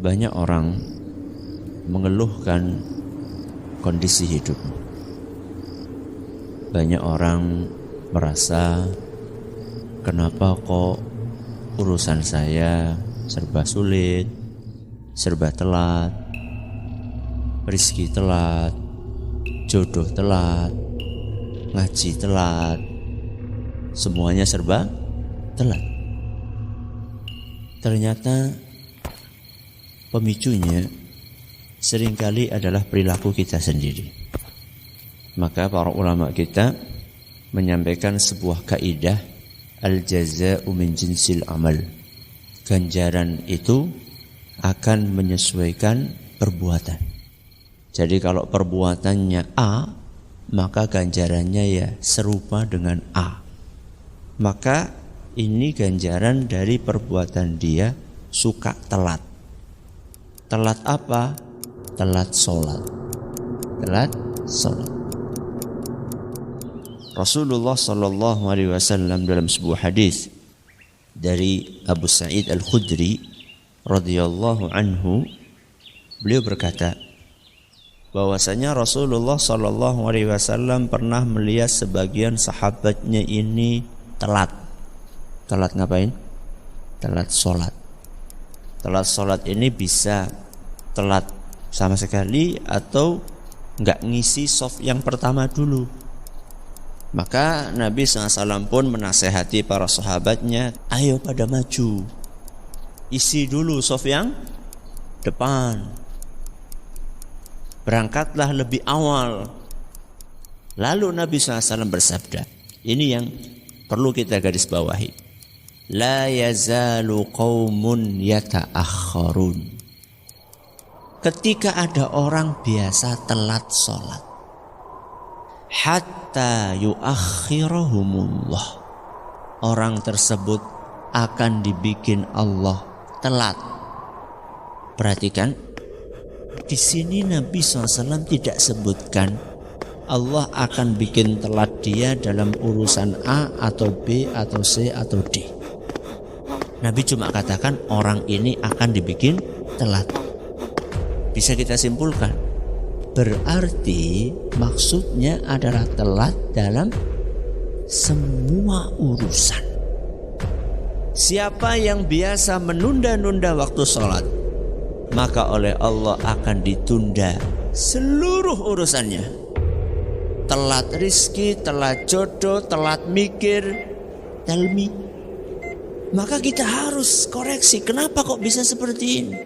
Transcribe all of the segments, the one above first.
Banyak orang mengeluhkan kondisi hidup. Banyak orang merasa, kenapa kok urusan saya serba sulit, serba telat, rezeki telat, jodoh telat, ngaji telat, semuanya serba telat. Ternyata pemicunya seringkali adalah perilaku kita sendiri. Maka para ulama kita menyampaikan sebuah kaidah, al-jaza'u min jinsil amal. Ganjaran itu akan menyesuaikan perbuatan. Jadi kalau perbuatannya A, maka ganjarannya ya serupa dengan A. Maka ini ganjaran dari perbuatan dia suka telat. Telat apa? Telat sholat. Telat sholat. Rasulullah sallallahu alaihi wasallam dalam sebuah hadis dari Abu Sa'id Al-Khudri radhiyallahu anhu, beliau berkata bahwasanya Rasulullah sallallahu alaihi wasallam pernah melihat sebagian sahabatnya ini telat. Telat ngapain? Telat sholat. Telat sholat ini bisa telat sama sekali atau enggak ngisi shaf yang pertama dulu. Maka Nabi SAW pun menasehati para sahabatnya, ayo pada maju, isi dulu shaf yang depan, berangkatlah lebih awal. Lalu Nabi SAW bersabda, ini yang perlu kita garis bawahi, la yazalu qaumun yata'akhkharun. Ketika ada orang biasa telat sholat, hatta yuakhirahumullah, orang tersebut akan dibikin Allah telat. Perhatikan, di sini Nabi SAW tidak sebutkan Allah akan bikin telat dia dalam urusan A atau B atau C atau D. Nabi cuma katakan orang ini akan dibikin telat. Bisa kita simpulkan, berarti maksudnya adalah telat dalam semua urusan. Siapa yang biasa menunda-nunda waktu sholat, maka oleh Allah akan ditunda seluruh urusannya. Telat rizki, telat jodoh, telat mikir, telmi. Maka kita harus koreksi, kenapa kok bisa seperti ini?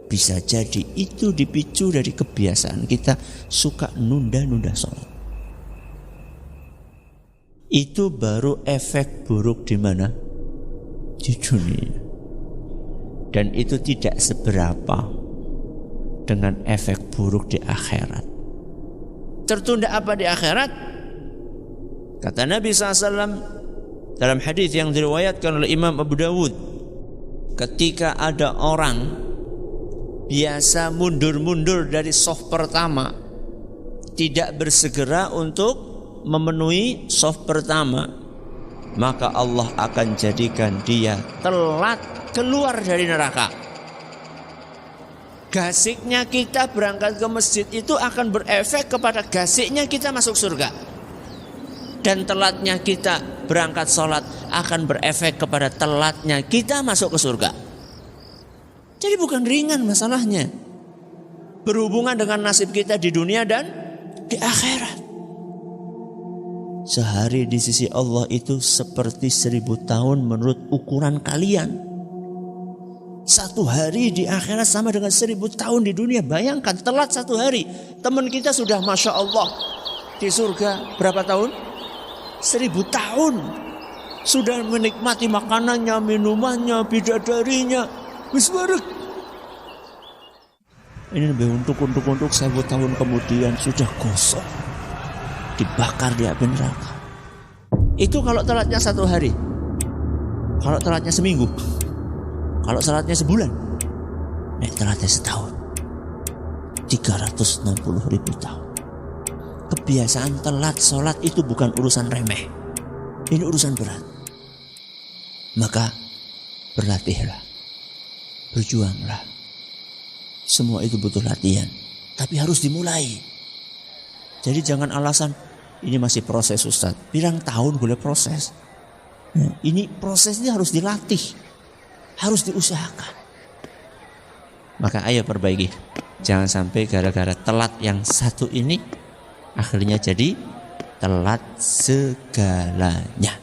Bisa jadi itu dipicu dari kebiasaan kita suka nunda-nunda sholat. Itu baru efek buruk di mana? Di dunia. Dan itu tidak seberapa dengan efek buruk di akhirat. Tertunda apa di akhirat? Kata Nabi SAW dalam hadis yang diriwayatkan oleh Imam Abu Dawud, ketika ada orang biasa mundur-mundur dari shaf pertama, tidak bersegera untuk memenuhi shaf pertama, maka Allah akan jadikan dia telat keluar dari neraka. Gasiknya kita berangkat ke masjid itu akan berefek kepada gasiknya kita masuk surga. Dan telatnya kita berangkat sholat akan berefek kepada telatnya kita masuk ke surga. Jadi bukan ringan masalahnya, berhubungan dengan nasib kita di dunia dan di akhirat. Sehari di sisi Allah itu seperti 1000 tahun menurut ukuran kalian. Satu hari di akhirat sama dengan 1000 tahun di dunia. Bayangkan telat satu hari, teman kita sudah Masya Allah di surga berapa tahun? 1000 tahun. Sudah menikmati makanannya, minumannya, bidadarinya, wis bareng. Ini lebih untuk 1000 tahun kemudian sudah gosok, dibakar di api neraka. Itu kalau telatnya satu hari. Kalau telatnya seminggu, kalau telatnya sebulan, telatnya setahun, 360.000 tahun. Kebiasaan telat sholat itu bukan urusan remeh, ini urusan berat. Maka berlatihlah berjuanglah. Semua itu butuh latihan, tapi harus dimulai. Jadi jangan alasan ini masih proses Ustaz. Pirang tahun boleh proses. Ini prosesnya harus dilatih, harus diusahakan. Maka ayo perbaiki. Jangan sampai gara-gara telat yang satu ini akhirnya jadi telat segalanya.